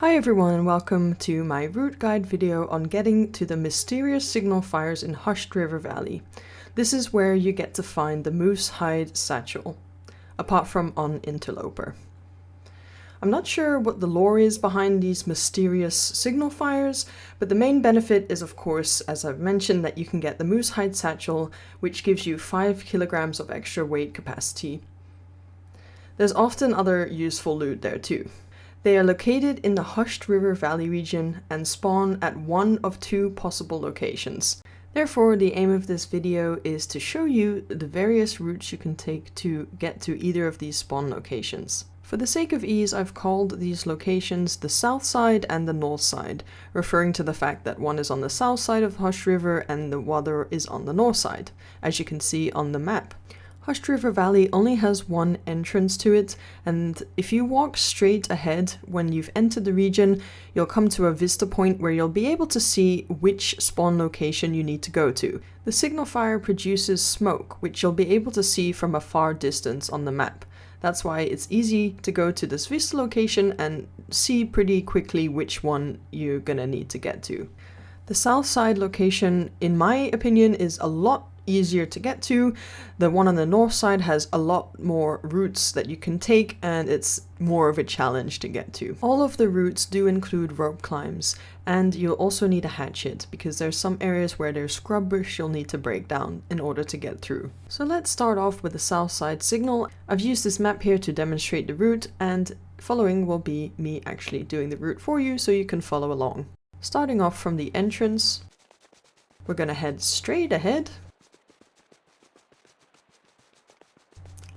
Hi everyone and welcome to my route guide video on getting to the mysterious signal fires in Hushed River Valley. This is where you get to find the Moose-Hide Satchel, apart from on Interloper. I'm not sure what the lore is behind these mysterious signal fires, but the main benefit is of course, as I've mentioned, that you can get the Moose-Hide Satchel, which gives you 5 kilograms of extra weight capacity. There's often other useful loot there too. They are located in the Hushed River Valley region and spawn at one of 2 possible locations. Therefore, the aim of this video is to show you the various routes you can take to get to either of these spawn locations. For the sake of ease, I've called these locations the south side and the north side, referring to the fact that one is on the south side of Hushed River and the other is on the north side, as you can see on the map. Hushed River Valley only has one entrance to it, and if you walk straight ahead when you've entered the region, you'll come to a vista point where you'll be able to see which spawn location you need to go to. The signal fire produces smoke, which you'll be able to see from a far distance on the map. That's why it's easy to go to this vista location and see pretty quickly which one you're gonna need to get to. The south side location, in my opinion, is a lot easier to get to. The one on the north side has a lot more routes that you can take, and it's more of a challenge to get to. All of the routes do include rope climbs, and you'll also need a hatchet because there's some areas where there's scrub bush you'll need to break down in order to get through. So let's start off with the south side signal. I've used this map here to demonstrate the route, and following will be me actually doing the route for you so you can follow along. Starting off from the entrance, we're gonna head straight ahead.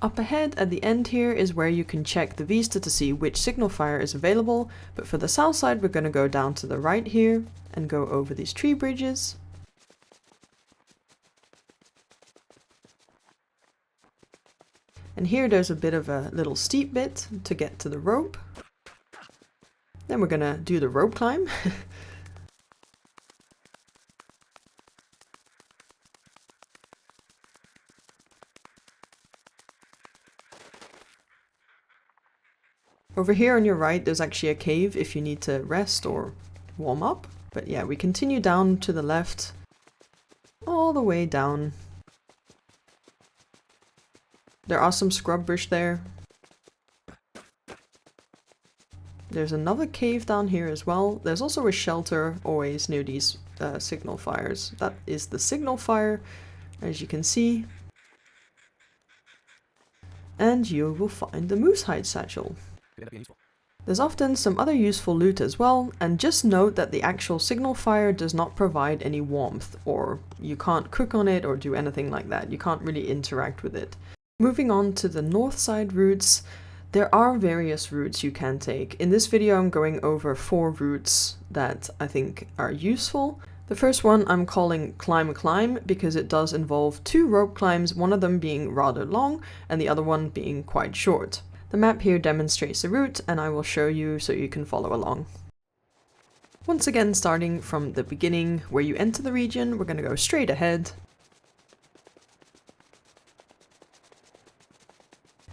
Up ahead at the end here is where you can check the vista to see which signal fire is available, but for the south side we're going to go down to the right here and go over these tree bridges. And here there's a bit of a little steep bit to get to the rope. Then we're going to do the rope climb. Over here on your right, there's actually a cave if you need to rest or warm up. But yeah, we continue down to the left, all the way down. There are some scrub bush there. There's another cave down here as well. There's also a shelter always near these signal fires. That is the signal fire, as you can see. And you will find the Moose-Hide Satchel. There's often some other useful loot as well, and just note that the actual signal fire does not provide any warmth, or you can't cook on it or do anything like that. You can't really interact with it. Moving on to the north side routes, there are various routes you can take. In this video I'm going over 4 routes that I think are useful. The first one I'm calling Climb Climb because it does involve 2 rope climbs, one of them being rather long and the other one being quite short. The map here demonstrates the route, and I will show you so you can follow along. Once again, starting from the beginning where you enter the region, we're going to go straight ahead.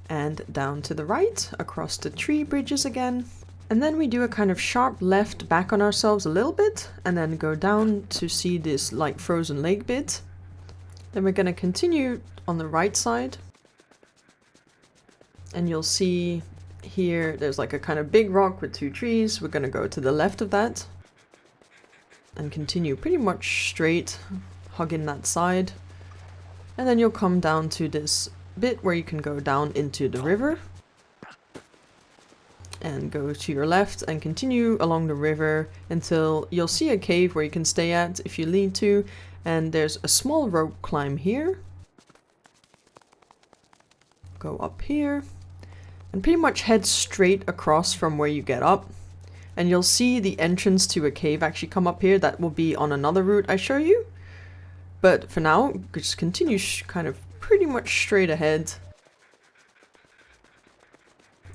And down to the right, across the tree bridges again. And then we do a kind of sharp left back on ourselves a little bit, and then go down to see this like frozen lake bit. Then we're going to continue on the right side. And you'll see here there's like a kind of big rock with 2 trees. We're going to go to the left of that and continue pretty much straight, hugging that side. And then you'll come down to this bit where you can go down into the river and go to your left and continue along the river until you'll see a cave where you can stay at if you need to. And there's a small rope climb here. Go up here. And pretty much head straight across from where you get up. And you'll see the entrance to a cave actually come up here. That will be on another route I show you. But for now, just continue kind of pretty much straight ahead.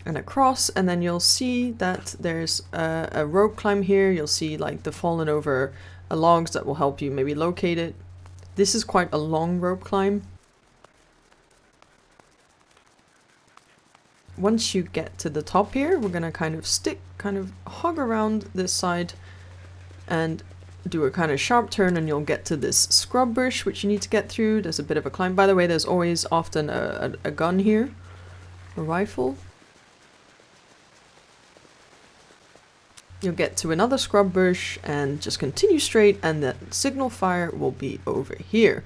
And across, and then you'll see that there's a rope climb here. You'll see like the fallen over logs that will help you maybe locate it. This is quite a long rope climb. Once you get to the top here, we're gonna kind of stick kind of hog around this side and do a kind of sharp turn, and you'll get to this scrub bush which you need to get through. There's a bit of a climb. By the way, there's always often a gun here, a rifle. You'll get to another scrub bush and just continue straight, and that signal fire will be over here.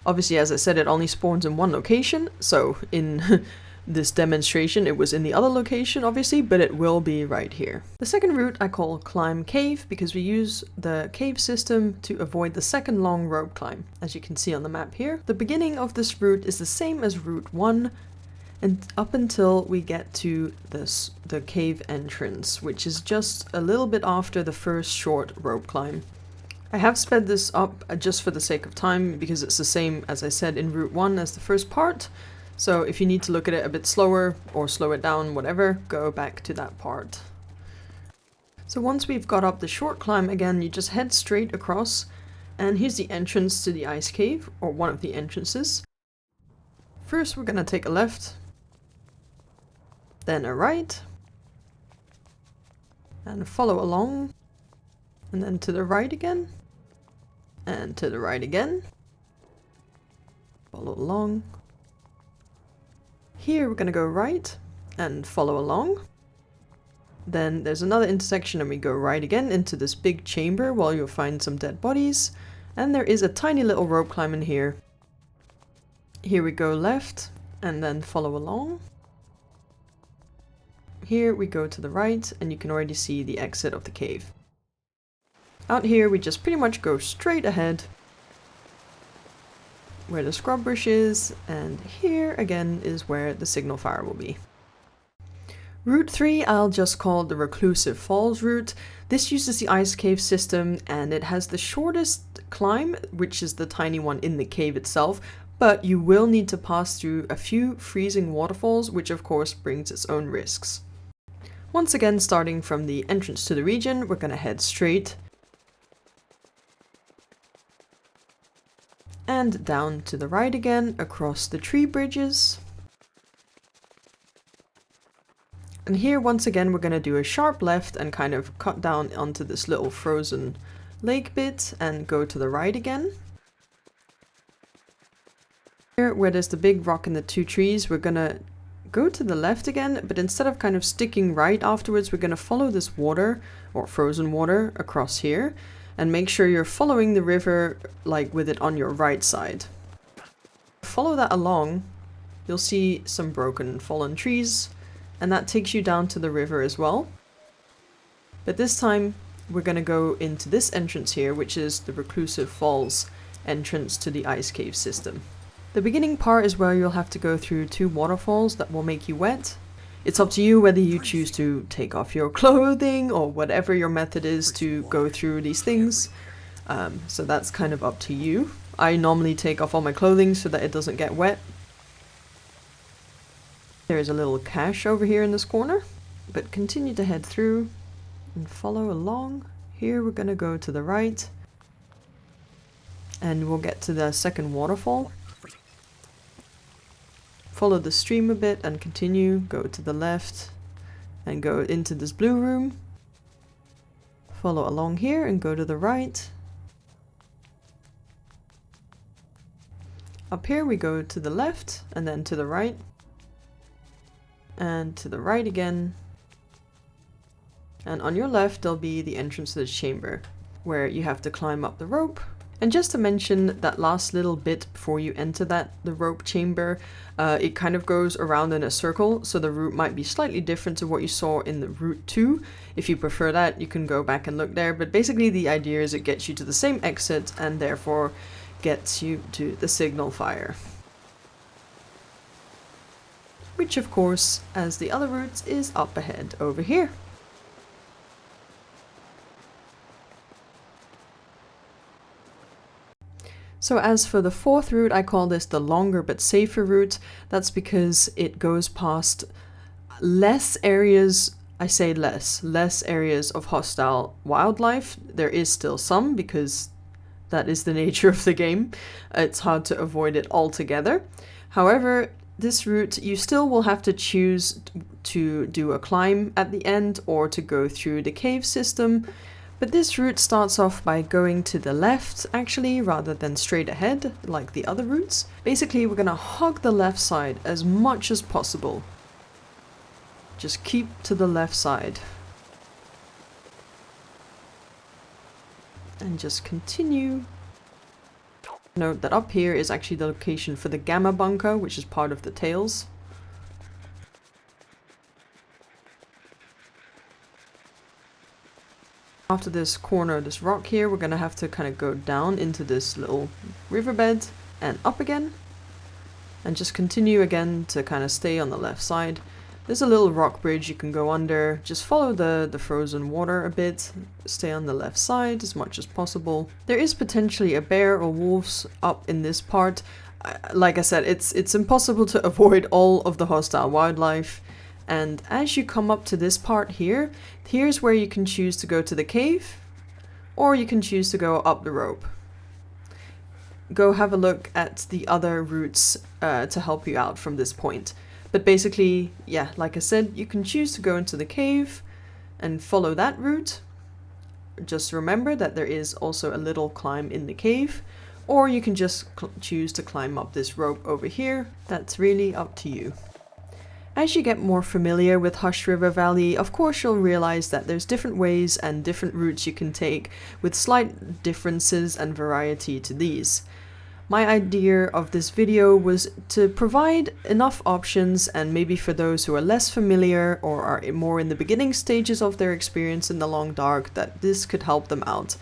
Obviously, as I said, it only spawns in one location, so in this demonstration it was in the other location obviously, but it will be right here. The second route I call Climb Cave because we use the cave system to avoid the second long rope climb. As you can see on the map here, the beginning of this route is the same as Route 1, and up until we get to the cave entrance, which is just a little bit after the first short rope climb. I have sped this up just for the sake of time because it's the same, as I said, in Route 1 as the first part. So if you need to look at it a bit slower or slow it down, whatever, go back to that part. So once we've got up the short climb again, you just head straight across, and here's the entrance to the ice cave, or one of the entrances. First we're gonna take a left, then a right, and follow along, and then to the right again, and to the right again, follow along. Here we're gonna go right and follow along. Then there's another intersection and we go right again into this big chamber while you'll find some dead bodies. And there is a tiny little rope climb in here. Here we go left and then follow along. Here we go to the right and you can already see the exit of the cave. Out here we just pretty much go straight ahead where the scrub bush is, and here again is where the signal fire will be. Route 3 I'll just call the Reclusive Falls route. This uses the ice cave system and it has the shortest climb, which is the tiny one in the cave itself, but you will need to pass through a few freezing waterfalls, which of course brings its own risks. Once again, starting from the entrance to the region, we're gonna head straight and down to the right again, across the tree bridges. And here once again we're going to do a sharp left and kind of cut down onto this little frozen lake bit and go to the right again. Here where there's the big rock and the two trees, we're going to go to the left again, but instead of kind of sticking right afterwards, we're going to follow this water, or frozen water, across here. And make sure you're following the river like with it on your right side. Follow that along, you'll see some broken fallen trees, and that takes you down to the river as well. But this time we're going to go into this entrance here, which is the Reclusive Falls entrance to the ice cave system. The beginning part is where you'll have to go through two waterfalls that will make you wet. It's up to you whether you choose to take off your clothing or whatever your method is to go through these things. So that's kind of up to you. I normally take off all my clothing so that it doesn't get wet. There is a little cache over here in this corner, but continue to head through and follow along. Here we're going to go to the right and we'll get to the second waterfall. Follow the stream a bit and continue, go to the left and go into this blue room. Follow along here and go to the right. Up here we go to the left and then to the right. And to the right again. And on your left there'll be the entrance to the chamber where you have to climb up the rope. And just to mention that last little bit before you enter the rope chamber, it kind of goes around in a circle, so the route might be slightly different to what you saw in the Route 2. If you prefer that, you can go back and look there, but basically the idea is it gets you to the same exit and therefore gets you to the signal fire. Which of course, as the other routes, is up ahead over here. So as for the fourth route, I call this the longer but safer route. That's because it goes past less areas, I say less areas of hostile wildlife. There is still some because that is the nature of the game. It's hard to avoid it altogether. However, this route, you still will have to choose to do a climb at the end or to go through the cave system. But this route starts off by going to the left, actually, rather than straight ahead, like the other routes. Basically, we're gonna hug the left side as much as possible. Just keep to the left side. And just continue. Note that up here is actually the location for the Gamma bunker, which is part of the tails. After this corner, this rock here, we're gonna have to kind of go down into this little riverbed and up again. And just continue again to kind of stay on the left side. There's a little rock bridge you can go under. Just follow the frozen water a bit. Stay on the left side as much as possible. There is potentially a bear or wolves up in this part. Like I said, it's impossible to avoid all of the hostile wildlife. And as you come up to this part here, here's where you can choose to go to the cave, or you can choose to go up the rope. Go have a look at the other routes to help you out from this point. But basically, yeah, like I said, you can choose to go into the cave and follow that route. Just remember that there is also a little climb in the cave, or you can just choose to climb up this rope over here. That's really up to you. As you get more familiar with Hushed River Valley, of course you'll realize that there's different ways and different routes you can take, with slight differences and variety to these. My idea of this video was to provide enough options, and maybe for those who are less familiar or are more in the beginning stages of their experience in the Long Dark, that this could help them out.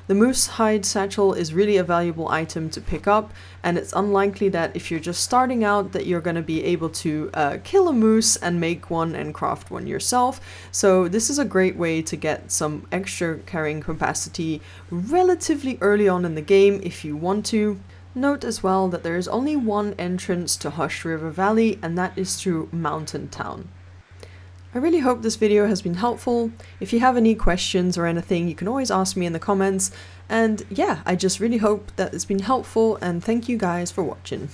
The Moose-Hide Satchel is really a valuable item to pick up, and it's unlikely that if you're just starting out that you're going to be able to kill a moose and make one and craft one yourself. So this is a great way to get some extra carrying capacity relatively early on in the game if you want to. Note as well that there is only one entrance to Hushed River Valley, and that is through Mountain Town. I really hope this video has been helpful. If you have any questions or anything, you can always ask me in the comments. And yeah, I just really hope that it's been helpful, and thank you guys for watching.